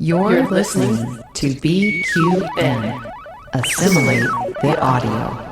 You're listening to BQN. Assimilate the audio.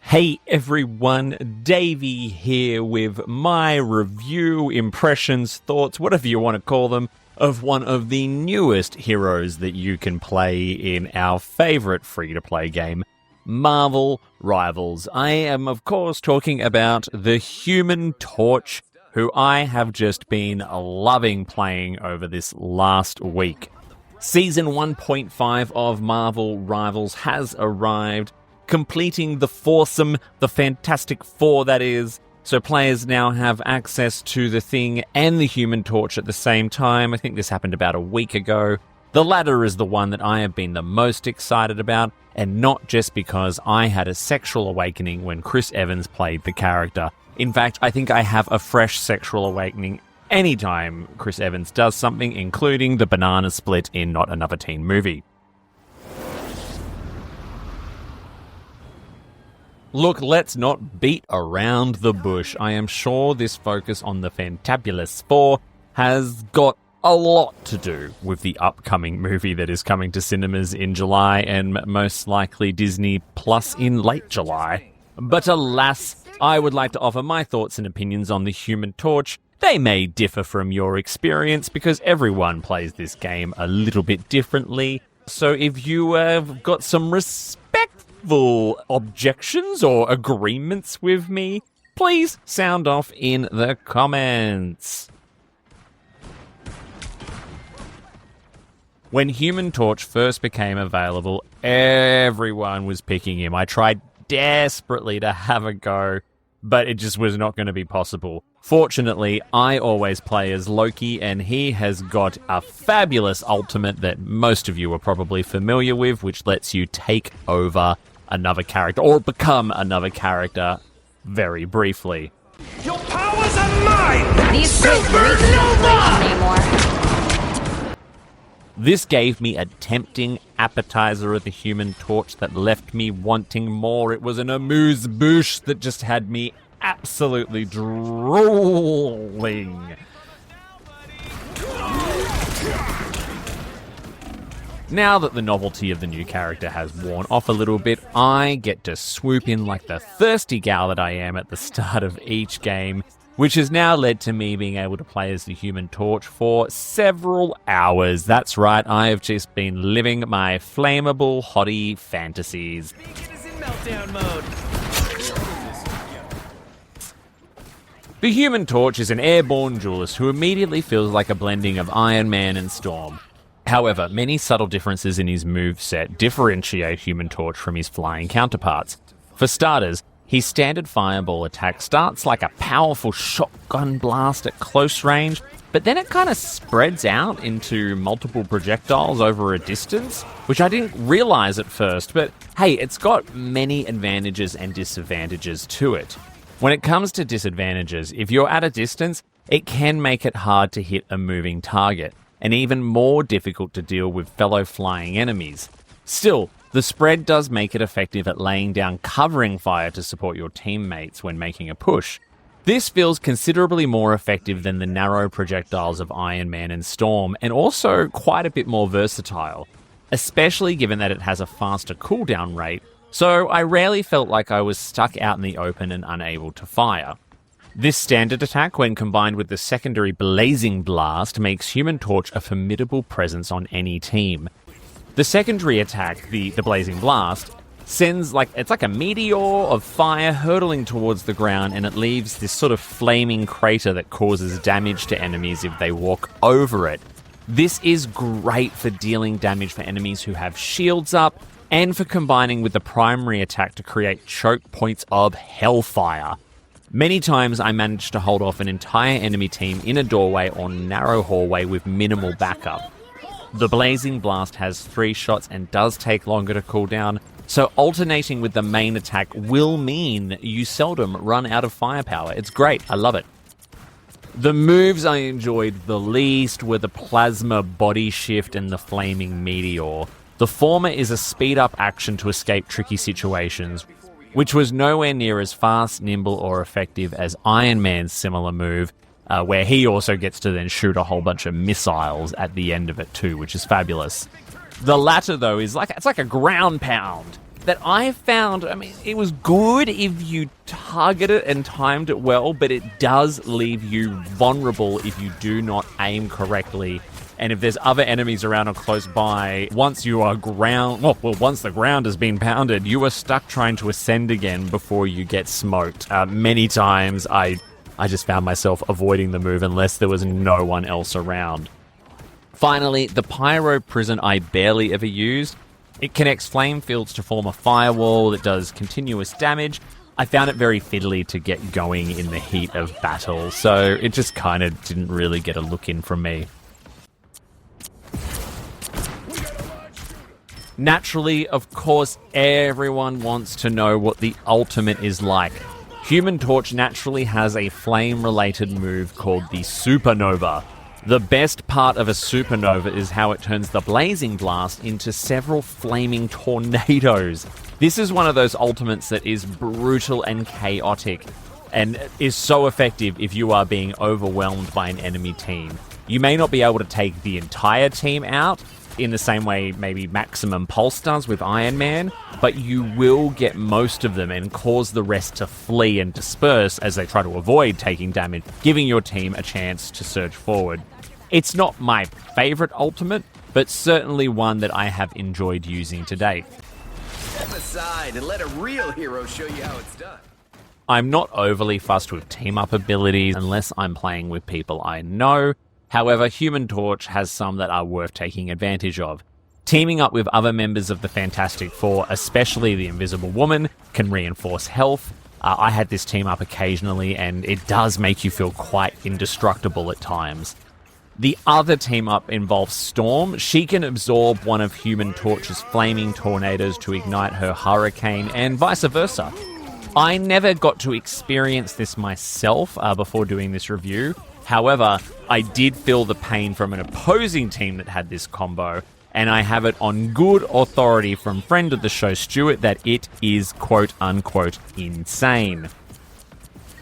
Hey everyone, Davey here with my review, impressions, thoughts, whatever you want to call them, of one of the newest heroes that you can play in our favourite free-to-play game, Marvel Rivals. I am, of course, talking about the Human Torch, who I have just been loving playing over this last week. Season 1.5 of Marvel Rivals has arrived, completing the foursome, the Fantastic Four that is, so players now have access to the Thing and the Human Torch at the same time. I think this happened about a week ago. The latter is the one that I have been the most excited about, and not just because I had a sexual awakening when Chris Evans played the character. In fact, I think I have a fresh sexual awakening anytime Chris Evans does something, including the banana split in Not Another Teen Movie. Look, let's not beat around the bush. I am sure this focus on the Fantabulous Four has got a lot to do with the upcoming movie that is coming to cinemas in July and most likely Disney Plus in late July. But alas, I would like to offer my thoughts and opinions on the Human Torch. They may differ from your experience because everyone plays this game a little bit differently. So if you have got some respectful objections or agreements with me, please sound off in the comments. When Human Torch first became available, everyone was picking him. I tried desperately to have a go, but it just was not going to be possible. Fortunately, I always play as Loki, and he has got a fabulous ultimate that most of you are probably familiar with, which lets you take over another character, or become another character, very briefly. Your powers are mine! These supernova anymore. This gave me a tempting appetizer of the Human Torch that left me wanting more. It was an amuse-bouche that just had me absolutely drooling. Now that the novelty of the new character has worn off a little bit, I get to swoop in like the thirsty gal that I am at the start of each game, which has now led to me being able to play as the Human Torch for several hours. That's right, I have just been living my flammable hottie fantasies. The Human Torch is an airborne duelist who immediately feels like a blending of Iron Man and Storm. However, many subtle differences in his moveset differentiate Human Torch from his flying counterparts. For starters, his standard fireball attack starts like a powerful shotgun blast at close range, but then it kind of spreads out into multiple projectiles over a distance, which I didn't realize at first, but hey, it's got many advantages and disadvantages to it. When it comes to disadvantages, if you're at a distance, it can make it hard to hit a moving target, and even more difficult to deal with fellow flying enemies. Still, the spread does make it effective at laying down covering fire to support your teammates when making a push. This feels considerably more effective than the narrow projectiles of Iron Man and Storm, and also quite a bit more versatile, especially given that it has a faster cooldown rate, so I rarely felt like I was stuck out in the open and unable to fire. This standard attack, when combined with the secondary Blazing Blast, makes Human Torch a formidable presence on any team. The secondary attack, the Blazing Blast, sends it's like a meteor of fire hurtling towards the ground, and it leaves this sort of flaming crater that causes damage to enemies if they walk over it. This is great for dealing damage for enemies who have shields up, and for combining with the primary attack to create choke points of hellfire. Many times I managed to hold off an entire enemy team in a doorway or narrow hallway with minimal backup. The Blazing Blast has 3 shots and does take longer to cool down, so alternating with the main attack will mean you seldom run out of firepower. It's great, I love it. The moves I enjoyed the least were the Plasma Body Shift and the Flaming Meteor. The former is a speed-up action to escape tricky situations, which was nowhere near as fast, nimble, or effective as Iron Man's similar move, where he also gets to then shoot a whole bunch of missiles at the end of it too, which is fabulous. The latter, though, is it's like a ground pound that I found, it was good if you target it and timed it well, but it does leave you vulnerable if you do not aim correctly. And if there's other enemies around or close by, once the ground has been pounded, you are stuck trying to ascend again before you get smoked. Many times I just found myself avoiding the move unless there was no one else around. Finally, the Pyro Prison I barely ever used. It connects flame fields to form a firewall that does continuous damage. I found it very fiddly to get going in the heat of battle, so it just kind of didn't really get a look in from me. Naturally, of course, everyone wants to know what the ultimate is like. Human Torch naturally has a flame-related move called the Supernova. The best part of a supernova is how it turns the Blazing Blast into several flaming tornadoes. This is one of those ultimates that is brutal and chaotic, and is so effective if you are being overwhelmed by an enemy team. You may not be able to take the entire team out, in the same way maybe Maximum Pulse does with Iron Man, but you will get most of them and cause the rest to flee and disperse as they try to avoid taking damage, giving your team a chance to surge forward. It's not my favorite ultimate, but certainly one that I have enjoyed using to date. Step aside and let a real hero show you how it's done. I'm not overly fussed with team-up abilities unless I'm playing with people I know. However, Human Torch has some that are worth taking advantage of. Teaming up with other members of the Fantastic Four, especially the Invisible Woman, can reinforce health. I had this team up occasionally, and it does make you feel quite indestructible at times. The other team up involves Storm. She can absorb one of Human Torch's flaming tornadoes to ignite her hurricane, and vice versa. I never got to experience this myself before doing this review. However, I did feel the pain from an opposing team that had this combo, and I have it on good authority from friend of the show, Stuart, that it is quote-unquote insane.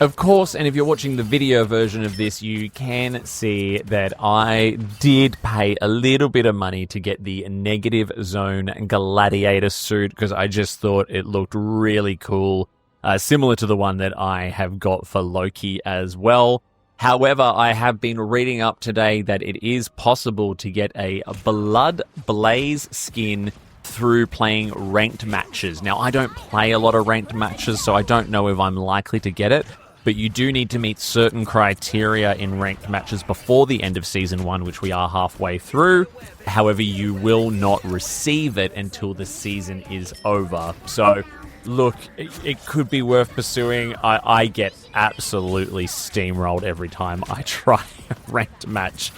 Of course, and if you're watching the video version of this, you can see that I did pay a little bit of money to get the Negative Zone Gladiator suit because I just thought it looked really cool, similar to the one that I have got for Loki as well. However, I have been reading up today that it is possible to get a Blood Blaze skin through playing ranked matches. Now, I don't play a lot of ranked matches, so I don't know if I'm likely to get it, but you do need to meet certain criteria in ranked matches before the end of Season 1, which we are halfway through. However, you will not receive it until the season is over. So, look, it could be worth pursuing. I get absolutely steamrolled every time I try a ranked match.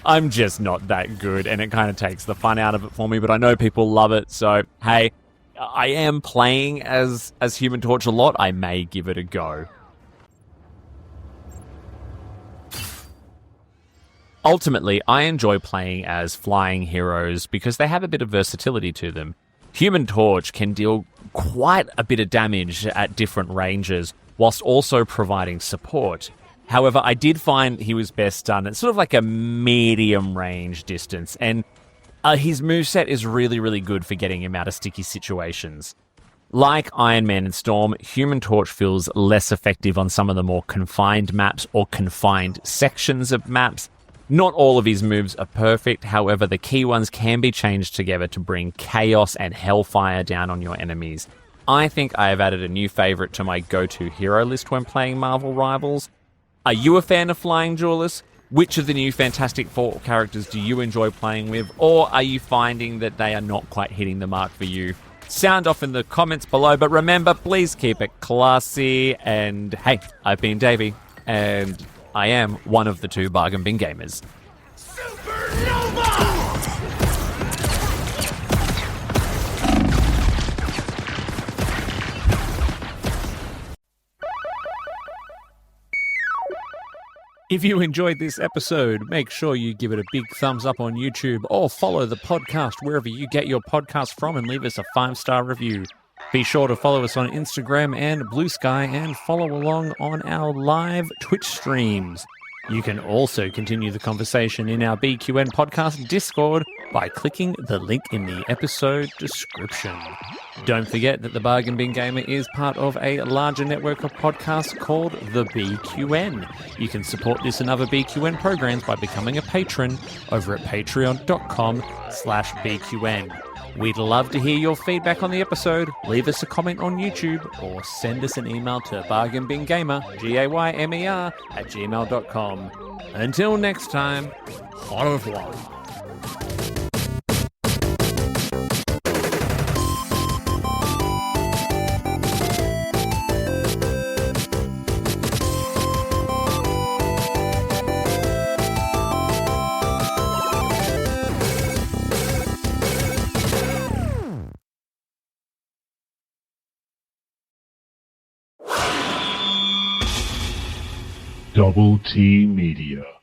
I'm just not that good, and it kind of takes the fun out of it for me, but I know people love it, so hey, I am playing as Human Torch a lot. I may give it a go. Ultimately, I enjoy playing as flying heroes because they have a bit of versatility to them. Human Torch can deal quite a bit of damage at different ranges, whilst also providing support. However, I did find he was best done at sort of like a medium range distance, and his moveset is really, really good for getting him out of sticky situations. Like Iron Man and Storm, Human Torch feels less effective on some of the more confined maps or confined sections of maps, Not all of his moves are perfect, however the key ones can be changed together to bring chaos and hellfire down on your enemies. I think I have added a new favourite to my go-to hero list when playing Marvel Rivals. Are you a fan of flying duelists? Which of the new Fantastic Four characters do you enjoy playing with, or are you finding that they are not quite hitting the mark for you? Sound off in the comments below, but remember, please keep it classy, and hey, I've been Davey, and I am one of the 2 bargain bin gamers. If you enjoyed this episode, make sure you give it a big thumbs up on YouTube or follow the podcast wherever you get your podcast from and leave us a 5-star review. Be sure to follow us on Instagram and Blue Sky and follow along on our live Twitch streams. You can also continue the conversation in our BQN podcast Discord by clicking the link in the episode description. Don't forget that the Bargain Bin Gamer is part of a larger network of podcasts called the BQN. You can support this and other BQN programs by becoming a patron over at patreon.com/BQN. We'd love to hear your feedback on the episode. Leave us a comment on YouTube or send us an email to bargainbingamer, GAYMER, @gmail.com. Until next time, au revoir. Double T Media.